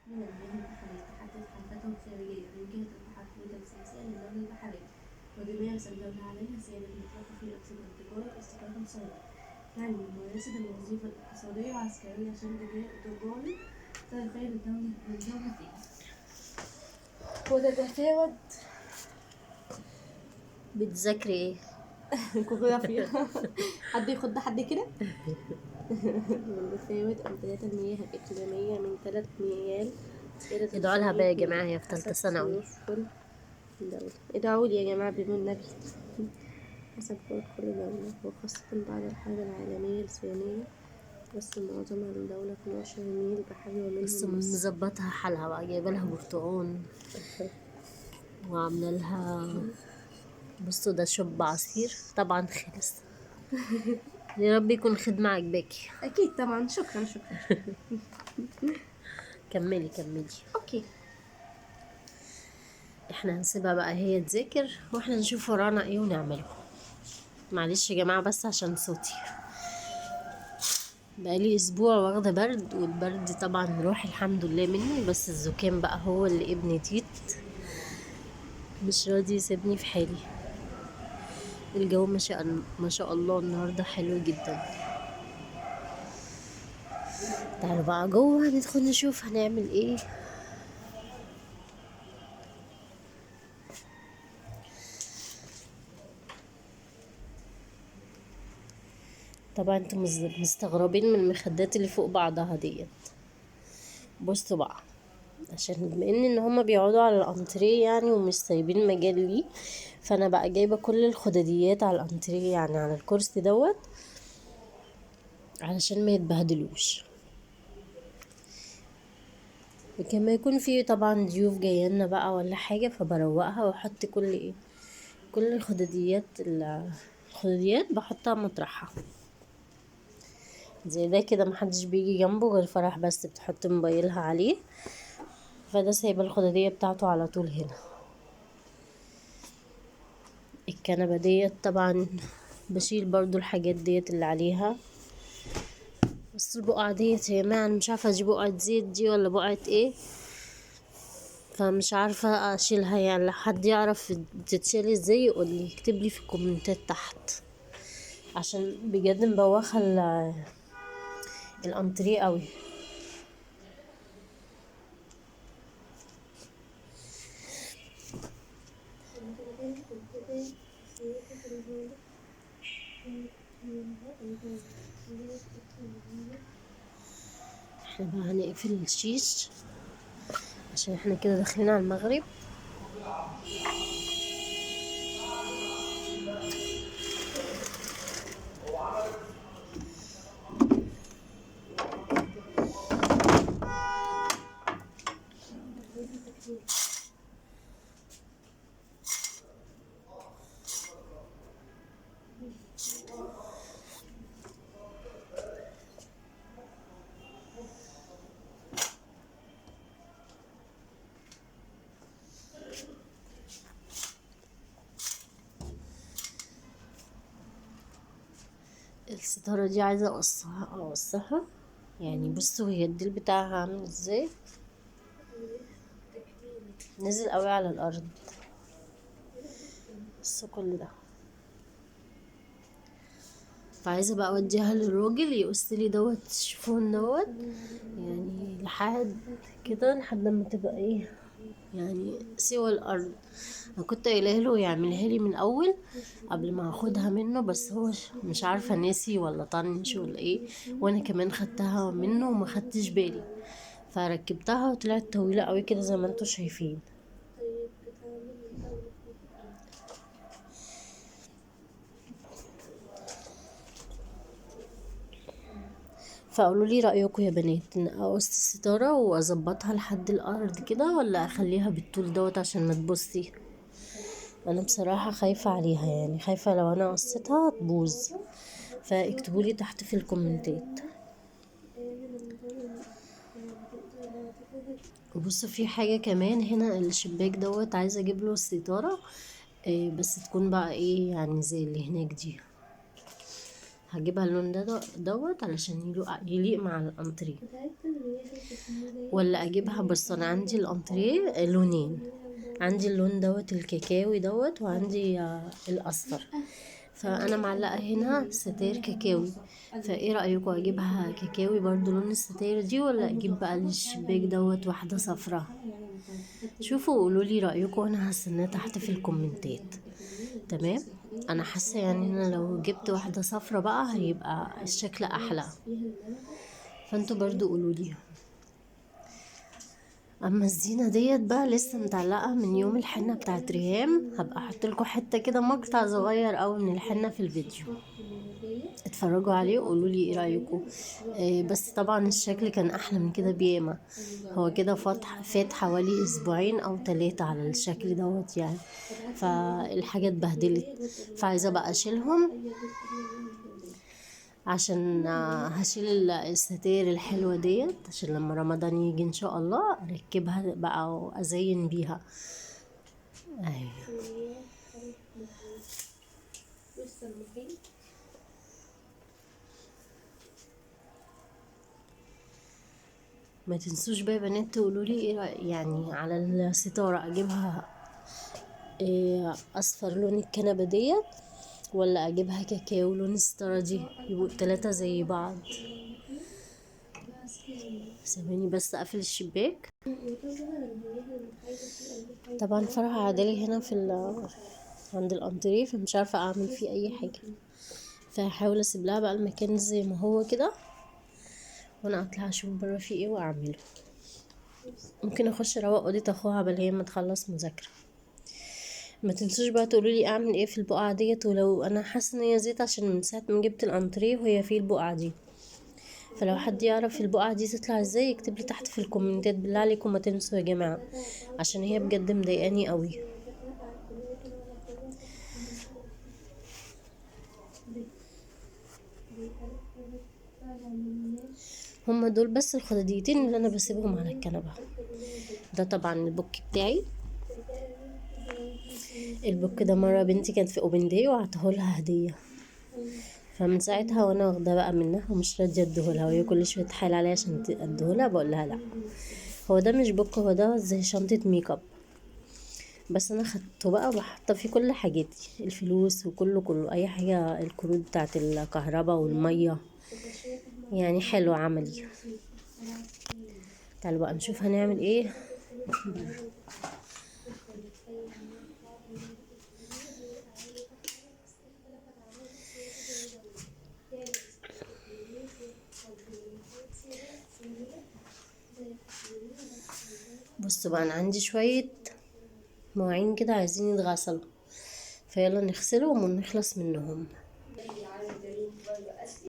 من المياه البحرية تحدد حركتها الخارجية من جهة التحكم السياسية للدولة البحرية، وبيمارس الدولة عليها سيادة مطلقة في أنشطة التجارة واستخراج الثروات، يعني يمارس الوظيفة الاقتصادية والعسكرية عشان تجاري تاريخية للدولة فيها. وتتفاوت بتذاكري ايه؟ جغرافيا. حد يخض حد كده. بتفاوت أمتداد المياه الإقليمية من 3 ميال إلى ادعوا لها بقى 300 يا ميل جماعة، هي في تالتة حسب ثانوي. سيوف كل دولة. ادعوا لي يا جماعة بالنبي. حسب سيوف كل دولة، وخاصة بعد الحرب العالمية الثانية بس معظمها لدولة 12 ميل بحري بس ومنهم مصر. مظبطها حالها بقى، جايبه لها برتقان وعامله لها. بصوا ده شوب عصير طبعا خلص. يا رب يكون خدمة عجباكي. أكيد طبعا، شكرا شكرا. كملي كملي. أوكي. احنا هنسيبها بقى هي تذاكر واحنا نشوف ورانا ايه ونعمله. معلش يا جماعة بس عشان صوتي، بقالي اسبوع واخدة برد، والبرد طبعا روح الحمد لله مني، بس الزكام بقى هو اللي ابن تيت مش راضي يسيبني في حالي. الجو ما شاء الله النهارده حلو جدا. تعالوا بقى جوه ندخل نشوف هنعمل ايه. طبعا انتوا مستغربين من المخدات اللي فوق بعضها ديت. بصوا بقى، عشان بما ان هما بيقعدوا على الانتريه يعني ومش سايبين مجال ليه، فانا بقى جايبه كل الخدديات على الانتريه يعني على الكرسي دوت علشان ما يتبهدلوش. لكن ما يكون في طبعا ضيوف جايلنا بقى ولا حاجه، فبروقها واحط كل ايه، كل الخدديات بحطها مطرحها. زي ده كده محدش بيجي جنبه غير فرح، بس بتحط موبايلها عليه، فده سايبه الخددية بتاعته على طول هنا. الكنبة ديت طبعا بشيل برضو الحاجات ديت اللي عليها. بس البقعة ديت يا جماعة أنا مش عارفة دي بقعة زيت دي ولا بقعة ايه، فمش عارفة اشيلها يعني. لو حد يعرف بتتشيل ازاي يقولي، يكتبلي في الكومنتات تحت، عشان بجد مبوخة الانتريه قوي. احنا بقى هنقفل الشيش عشان احنا كده داخلين على المغرب. الستارة دي عايزة اقصها يعني. بصوا هي الديل بتاعها عامل ازاي، نزل قوي على الارض. بصوا كل ده، فعايزة بقى اوديها للراجل يقصلي دوت الشيفون دوت يعني لحد كده، لحد ما تبقى ايه يعني سوى الارض. انا كنت قايله له يعملها لي من الاول قبل ما اخدها منه، بس هو مش عارفه ناسي ولا طنش ولا ايه، وانا كمان خدتها منه وما خدتش بالي، فركبتها وطلعت طويله قوي كده زي ما انتوا شايفين. فقولوا لي رايكم يا بنات، ان اقص الستاره واظبطها لحد الارض كده، ولا اخليها بالطول دوت عشان ما تبصي. انا بصراحه خايفه عليها يعني، خايفه لو انا قصيتها تبوظ، فاكتبولي تحت في الكومنتات. وبصوا في حاجة كمان هنا، الشباك دوت عايزة اجيب له الستارة، بس تكون بقى ايه يعني زي اللي هناك دي. هجيبها اللون دوت علشان يليق مع الانتريه. ولا اجيبها، بس انا عندي الانتريه لونين، عندي اللون دوت الكاكاوي دوت، وعندي الاصفر، فانا معلقه هنا ستاير كاكاوي. فايه رايكم اجيبها كاكاوي برضو لون الستاير دي، ولا اجيب بقى للشباك دوت واحده صفرة؟ شوفوا وقولوا لي رايكم، وانا هستناه تحت في الكومنتات. تمام. انا حاسه يعني ان لو جبت واحده صفرة بقى هيبقى الشكل احلى، فانتوا برضو قولوا لي. اما الزينه ديت بقى لسه متعلقه من يوم الحنه بتاعت ريهام، هبقى احط لكم حته كده مقطع صغير قوي من الحنه في الفيديو، اتفرجوا عليه وقولوا لي ايه رايكم. بس طبعا الشكل كان احلى من كده بياما. هو كده فات حوالي اسبوعين او 3 على الشكل دوت يعني، فالحاجه اتبهدلت، فعايزه بقى اشيلهم عشان هشيل الستاير الحلوة ديت، عشان لما رمضان يجي ان شاء الله اركبها بقى وازين بيها. ايوه. ما تنسوش بقى يا بنات تقولوا لي ايه يعني على الستارة، اجيبها اصفر لون الكنبة ديت، ولا اجيبها كاكاو لون الستارة دي، يبقوا التلاتة زي بعض. ثواني بس اقفل الشباك. طبعا فرح عدلي هنا عند الانتريه، فمش عارفه اعمل فيه اي حاجه، فهحاول اسيب لها بقى المكان زي ما هو كده، وانا اطلع اشوف بره فيه ايه واعمله. ممكن اخش اروق اوضه اخوها قبل هي ما تخلص مذاكره. ما تنسوش بقى تقولوا لي اعمل ايه في البقعه ديت، ولو انا حاسه ان هي زيت عشان من ساعه ما جبت الانتريه وهي في البقعه دي، فلو حد يعرف البقعه دي تطلع ازاي يكتب لي تحت في الكومنتات بالله عليكم، ما تنسوا يا جماعه، عشان هي بجد مضايقاني قوي. هما دول بس الخداديتين اللي انا بسيبهم على الكنبه. ده طبعا البوك بتاعي. البوك ده مره بنتي كانت في اوبن داي وعطاهولها هديه، فمن ساعتها وانا واخده بقى منها ومش راضيه اديهولها، وهي كل شويه تحايل عليا عشان اديهولها، بقول لها لا. هو ده مش بوك، هو ده زي شنطه ميك اب، بس انا خدته بقى وحاطه فيه كل حاجاتي، الفلوس وكله اي حاجه، الكروت بتاعت الكهرباء والميه، يعني حلو عملي. تعالوا بقى نشوف هنعمل ايه. بصوا بقى، انا عندي شويه مواعين كده عايزين يتغسلوا، فيلا نغسلهم ونخلص منهم.